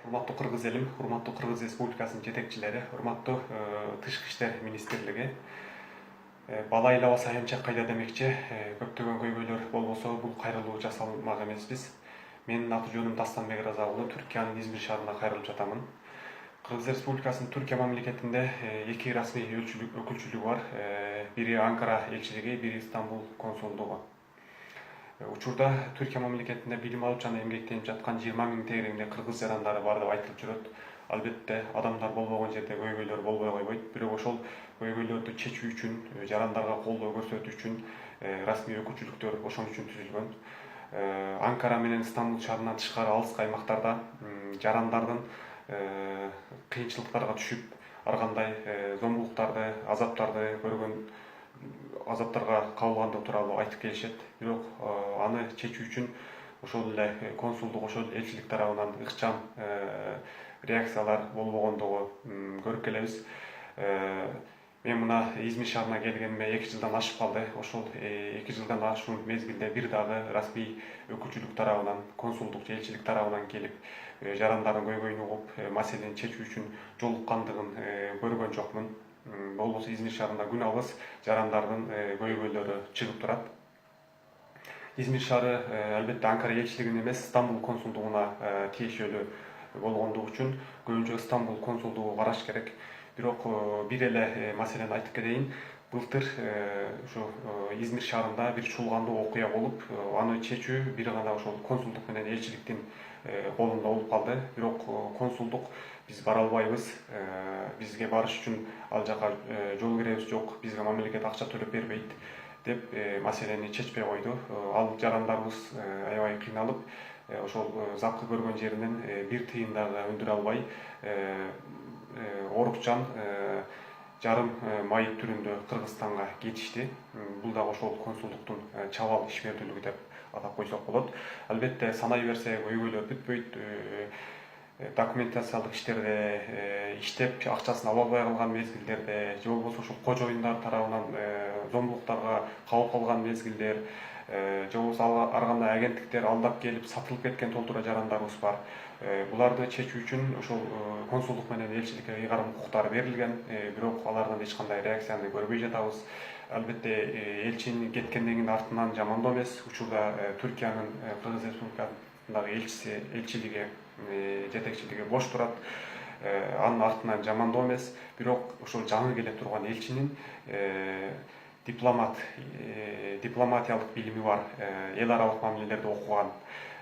Урматтуу кыргыз элим, урматтуу Кыргыз Республикасынын жетекчилери, урматтуу Тышкы иштер министрлиги. Бала ыйлабаса эмчек кайда демекчи, көптөгөн көйгөйлөр болбосо бул кайрылуу жасалмак эмеспиз. Менин аты жөнүм Дастанбек Ыраза уулу, Түркиянын Измир шаарында кайрылып жатамын. Кыргыз Республикасынын Түркия мамлекетинде эки расмий өкүлчүлүгү бар. Бири Анкара элчилиги, бири Стамбул консулдугу. Учурда Түркия мамлекетинде билим алып жана эмгектенип жаткан 20 миң тегерегинде кыргыз жарандары бар деп айтылып жүрөт. Албетте адамдар болбогон жерде көйгөйлөр болбой койбойт. Бирок ошол көйгөйлөрдү чечүү үчүн, жарандарга колдоо көрсөтүү үчүн расмий өкүлчүлүктөр ошон үчүн түзүлгөн. Анкара менен Стамбул шаарынан тышкары алыскы аймактарда жарандардын кыйынчылыктарга түшүп, ар кандай зомбулуктарды, азаптарды көргөн, азаптарга кабылгандыгы тууралуу айтып келишет. Бирок аны чечүү үчүн ошол эле консулдук, ошол элчилик тарабынан ыкчам реакциялар болбогондугу көрүп келебиз. Мен мына Измир шаарына келгениме 2 жылдан ашып калды. Ошол 2 жылдан ашуун мезгилде бир дагы расмий өкүлчүлүк тарабынан, консулдук же элчилик тарабынан келип жарандардын көйгөйүн угуп, маселени чечүү үчүн жолуккандыгын көргөн жокмун. Болбосо Измир шаарында күн алыс жарандардын көйгөйлөрү чыгып турат. Измир шаары албетте Анкара элчилигине эмес, Стамбул консулдугуна тиешелүү болгондугу үчүн көбүнчө Стамбул консулдугу караш керек. Бирок бир эле маселени айтып кетейин. Былтыр ушу Измир шаарында бир чуулгандуу окуя болуп, аны чечүү бир гана ошол консулдук менен элчиликтин колунда болуп калды. Бирок консулдук биз бара албайбыз, бизге барыш үчүн ал жака жол киребиз жок, бизге мамлекет акча төлөп бербейт деп маселени чечпей койду. Ал жарандарыбыз аябай кыйналып, ошол запкы көргөн жеринен бир тыйын дагы өндүрө албай, орукчан жарым майыт түрүндө Кыргызстанга кетишти. Бул дагы ошол консулдуктун чабал ишмердүүлүгү деп атап койсок болот. Албетте санай берсе көйгөйлөр бүтпөйт. Документациялык иштерде иштеп акчасын ала албай калган мезгилдерде, же болбосо ушул кожоюндар тарабынан зомбулуктарга кабыл калган мезгилдер, же болбосо ар кандай агенттиктер алдап келип сатылып кеткен толтура жарандарыбыз бар. Буларды чечүү үчүн ошол консулдук менен элчиликке ыйгарым укуктары берилген, бирок алардан эч кандай реакцияны көрбөй жатабыз. Албетте элчинин кеткенден кийин артынан жамандоо эмес. Учурда Түркиянын Кыргыз Республикасындагы элчиси, элчилиги, жетекчилиги бош турат. Анын артынан жамандоо эмес. Бирок ошол жаңы келе турган элчинин дипломатиялык билими бар, эл аралык мамилелерди окуган,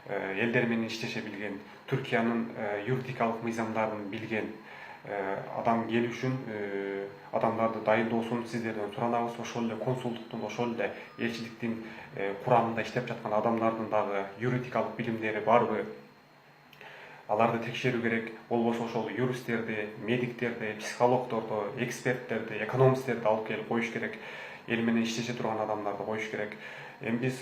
элдер менен иштеше билген, Түркиянын юридикалык мыйзамдарын билген адам келүү үчүн адамдарды дайындоосун сиздерден суранабыз. Ошол эле консулдуктун, ошол эле элчиликтин курамында иштеп жаткан адамдардын дагы юридикалык билимдери барбы? Аларды текшерүү керек. Болбосо ошол юристтерди, медиктерди, психологдорду, эксперттерди, экономисттерди алып келип коюш керек. Эл менен иштеше турган адамдарды коюш керек. Эми биз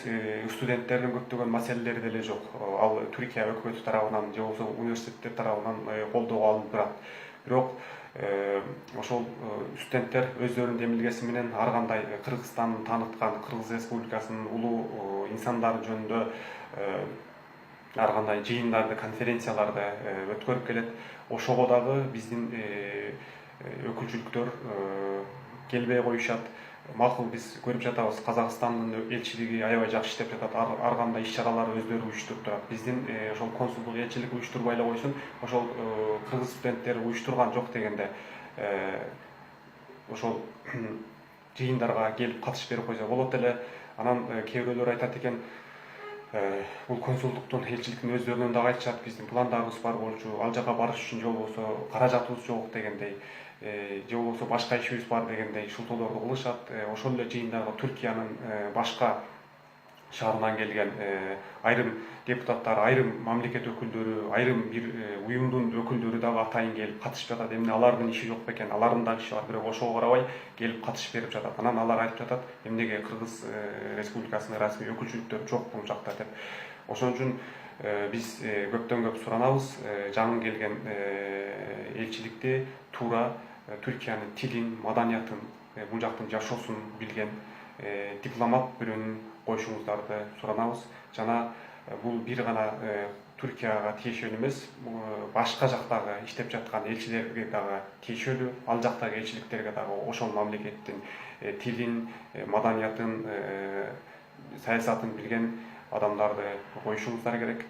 студенттердин көптөгөн маселелери деле жок. Ал Түркия өкмөтү тарабынан же болбосо университеттер тарабынан колдоого алынып турат. Бирок ошол студенттер өздөрүнүн демилгеси менен ар кандай Кыргызстанды тааныткан, Кыргыз Республикасынын улуу инсандары жөнүндө ар кандай жыйындарды, конференцияларды өткөрүп келет. Ошого дагы биздин өкүлчүлүктөр келбей коюшат. Макул, биз көрүп жатабыз, Казакстандын элчилиги аябай жакшы иштеп жатат. Ар кандай иш-чараларды өздөрү уюштуруп турат. Биздин ошол консулдук элчилик уюштурбай эле койсун, ошол кыргыз студенттери уюштурган жок дегенде ошол жыйындарга келип катышып берип койсо болот эле. Анан кээ бирөөлөр айтат экен, бул консулдуктун, элчиликтин өздөрүнөн дагы айтышат, биздин пландарыбыз бар болчу, ал жака барыш үчүн же болбосо каражатыбыз жок дегендей, же болбосо башка ишибиз бар дегендей шылтоолорду кылышат. Ошол эле жыйындарга Түркиянын башка шаарынан келген айрым депутаттар, айрым мамлекет өкүлдөрү, айрым бир уюмдун өкүлдөрү дагы атайын келип катышып жатат. Эмне алардын иши жок бекен? Алардын дагы иши бар, бирок ошого карабай келип катышып берип жатат. Анан алар айтып жатат, эмнеге Кыргыз Республикасынын расмий өкүлчүлүктөрү жок бул жакта деп. Ошон үчүн биз көптөн көп суранабыз, жаңы келген элчиликти туура Түркиянын тилин, маданиятын, бул жактын жашоосун билген дипломат бирөөнүн коюшуңуздарды суранабыз. Жана бул бир гана Түркияга тиешелүү эмес, башка жактагы иштеп жаткан элчилерге дагы тиешелүү, ал жактагы элчиликтерге дагы ошол мамлекеттин тилин, маданиятын, саясатын билген адамдарды коюшубуздар керек.